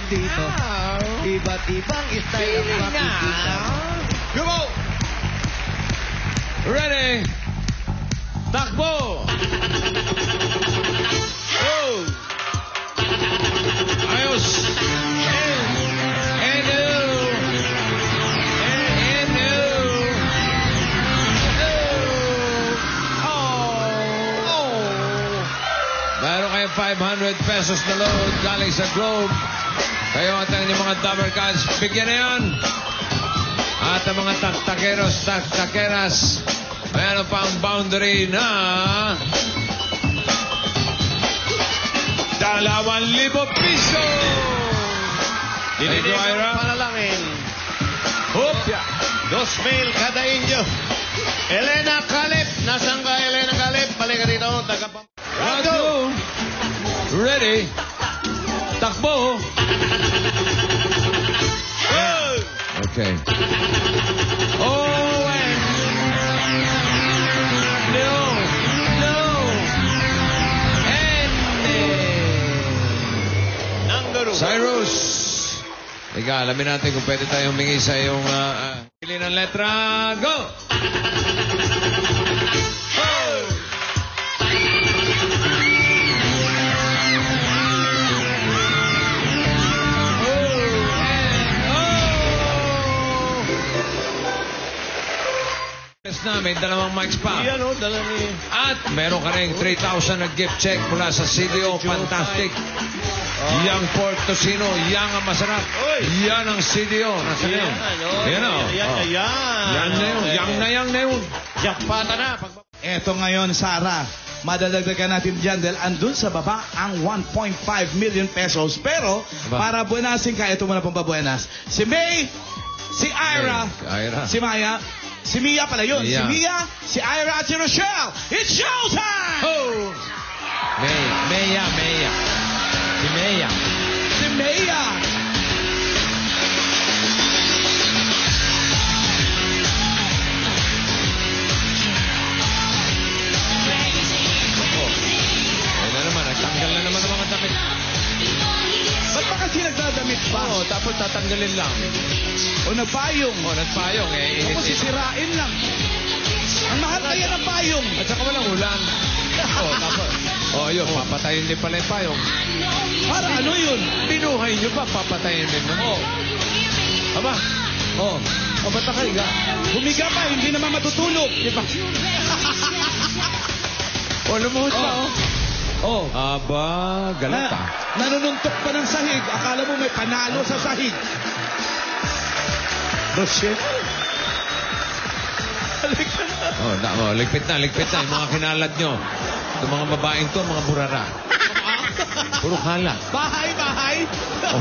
dito. Iba't ibang style ang makikita. Go! Ready? Takbo! Oh! Ayos! And no! And no! Oh! Meron kayong 500 pesos na load galing sa Globe. Kayo at ang inyong mga dumber cards. Bigyan na yan! At ang mga taktakeros, taktakeras, mayroon pang boundary na 2,000 piso! Dininig ang panalangin. Hoop! 2,000 kada inyo. Elena Calip. Nasaan ka, Elena Calip? Balik ka dito. Round two. Ready? Takbo! Okay. Oh, and no, no, and Cyrus. Ika, alamin natin kung pwede tayong humingi sa iyong pili ng letra. Go! Namin, dalawang mics pa. Yan o, dala ni... At meron ka rin 3,000 na gift check mula sa CDO Fantastic. Yang Pork Tocino, yang ang masarap. Yan ang CDO. Nasaan yun? Yan o. Yan na yun. Yang na yun. Jackpata na. Eto ngayon, Sarah. Madadagdagan natin dyan dahil andun sa baba ang 1.5 million pesos. Pero, para buenasin ka, ito muna pong pabuenas. Si May, si Ira, si Maya, si Mia pala yun. Mia. Si Mia, si Ira at si Rochelle. It's showtime! Oh! Maya. Si Maya. Si Mia. Ayun na naman. Nagtanggal na naman ang mga damit. Ba't ba kasi nagdadamit pa? Oo, tapos tatanggalin lang. O nagpayong? O, nagpayong eh. Tapos sisirain lang. Ang mahal kaya ng payong. At saka walang ulan. O, tapos. O, yun. Papatayin din pala yung payong. Para ano yun? Binuhay nyo pa, papatayin din mo. O. Aba. O. O, ba't nakahiga? Humiga pa, hindi naman matutulog. Di ba? O, lumuhod pa, o. Oh. Aba, galat ah. Nanununtok pa ng sahig. Akala mo may panalo sa sahig. Rochelle. Ligpit na. Yung mga kinalad nyo. Itong mga babaeng to, mga burara. Puro kalat. Bahay. Oh.